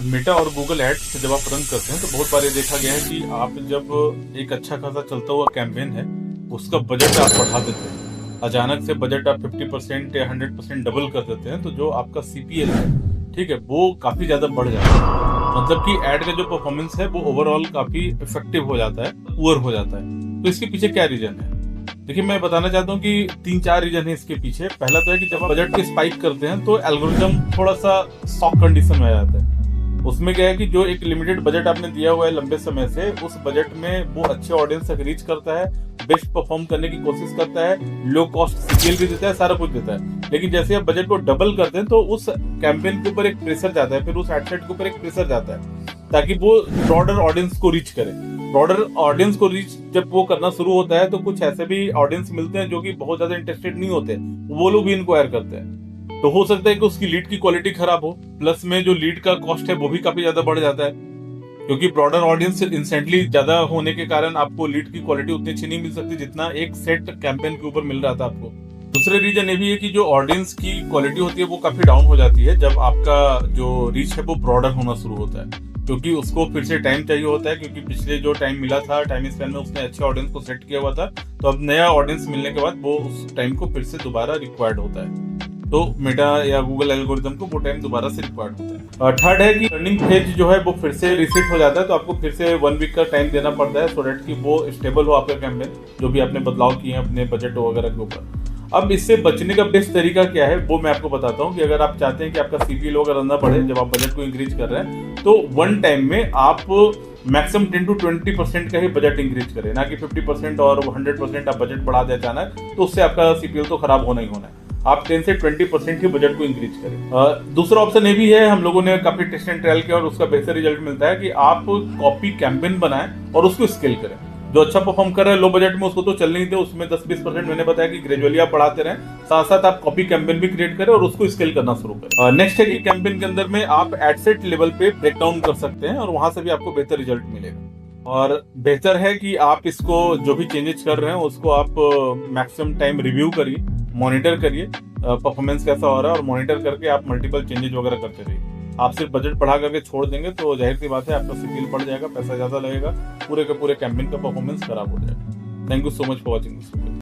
Meta और Google ads जब आप रन करते हैं तो बहुत बार ये देखा गया है कि आप जब एक अच्छा खासा चलता हुआ कैंपेन है उसका बजट आप बढ़ा देते हैं, अचानक से बजट आप 50% या 100% डबल कर देते हैं, तो जो आपका सीपीएल है, ठीक है, वो काफी ज्यादा बढ़ जाता है। मतलब कि एड का जो परफॉर्मेंस है वो ओवरऑल काफी इफेक्टिव हो जाता है, पुअर हो जाता है। तो इसके पीछे क्या रीजन है? देखिए, मैं बताना चाहता हूँ कि 3-4 रीजन है इसके पीछे। पहला तो है कि जब आप बजट के स्पाइक करते हैं तो एल्गोरिथम थोड़ा सा शॉक कंडीशन में आ जाता है। उसमें क्या है कि जो एक लिमिटेड बजट आपने दिया हुआ है लंबे समय से, उस बजट में वो अच्छे ऑडियंस तक रीच करता है, बेस्ट परफॉर्म करने की कोशिश करता है, लो कॉस्ट सीपीएल भी देता है, सारा कुछ देता है। लेकिन जैसे आप बजट को डबल करते हैं तो उस कैंपेन के ऊपर एक प्रेशर जाता है, फिर उस एडसेट के ऊपर एक प्रेशर जाता है ताकि वो ब्रॉडर ऑडियंस को रीच करे। ब्रॉडर ऑडियंस को रीच जब वो करना शुरू होता है तो कुछ ऐसे भी ऑडियंस मिलते हैं जो कि बहुत ज्यादा इंटरेस्टेड नहीं होते, वो लोग भी इंक्वायर करते हैं। तो हो सकता है कि उसकी लीड की क्वालिटी खराब हो, प्लस में जो लीड का कॉस्ट है वो भी काफी ज्यादा बढ़ जाता है, क्योंकि ब्रॉडर ऑडियंस इंस्टेंटली ज्यादा होने के कारण आपको लीड की क्वालिटी उतनी अच्छी नहीं मिल सकती जितना एक सेट कैंपेन के ऊपर मिल रहा था आपको। दूसरे रीजन ये भी है कि जो ऑडियंस की क्वालिटी होती है वो काफी डाउन हो जाती है जब आपका जो रीच है वो ब्रॉडर होना शुरू होता है, क्योंकि उसको फिर से टाइम चाहिए होता है, क्योंकि पिछले जो टाइम मिला था टाइम स्पैन में उसने अच्छे ऑडियंस को सेट किया हुआ था, तो अब नया ऑडियंस मिलने के बाद वो उस टाइम को फिर से दोबारा रिक्वायर्ड होता है। तो मेटा या गूगल एल्गोरिथम को वो टाइम दोबारा से रिक्वायर्ड होता है। थर्ड है कि रनिंग पेज जो है वो फिर से रीसेट हो जाता है, तो आपको फिर से 1 वीक का टाइम देना पड़ता है सो दैट कि वो स्टेबल हो आपका कैंपेन, जो भी आपने बदलाव किए हैं अपने बजट वगैरह के ऊपर। अब इससे बचने का बेस्ट तरीका क्या है वो मैं आपको बताता हूँ कि अगर आप चाहते हैं कि आपका सीपीएल वगैरह ना बढ़े जब आप बजट को इंक्रीज कर रहे हैं, तो वन टाइम में आप मैक्सिमम 10 to 20% का ही बजट इंक्रीज करें, ना कि 50% और 100% आप बजट बढ़ा दे अचानक, तो उससे आपका सीपीएल तो खराब होना ही होना है। आप 10 से 20% ही बजट को इंक्रीज करें। दूसरा ऑप्शन ये भी है, हम लोगों ने काफी टेस्ट एंड ट्रायल किया और उसका बेहतर रिजल्ट मिलता है कि आप कॉपी कैंपेन बनाएं और उसको स्केल करें। जो अच्छा परफॉर्म कर रहा है लो बजट में उसको तो चल नहीं दे, उसमें 10-20% मैंने बताया कि ग्रेजुअली आप बढ़ाते रहें, साथ साथ आप कॉपी कैंपेन भी क्रिएट करें और उसको स्केल करना शुरू करें। नेक्स्ट है कि कैंपेन के अंदर में आप एडसेट लेवल पे ब्रेक डाउन कर सकते हैं और वहां से भी आपको बेहतर रिजल्ट मिलेगा। और बेहतर है कि आप इसको जो भी चेंजेस कर रहे हैं उसको आप मैक्सिमम टाइम रिव्यू करिए, मॉनिटर करिए परफॉर्मेंस कैसा हो रहा है, और मॉनिटर करके आप मल्टीपल चेंजेस वगैरह करते रहिए। आप सिर्फ बजट बढ़ा करके छोड़ देंगे तो जाहिर सी बात है आपका सीपीएल बढ़ जाएगा, पैसा ज्यादा लगेगा, पूरे के पूरे कैंपेन का परफॉर्मेंस खराब हो जाएगा। Thank you so much for watching this video.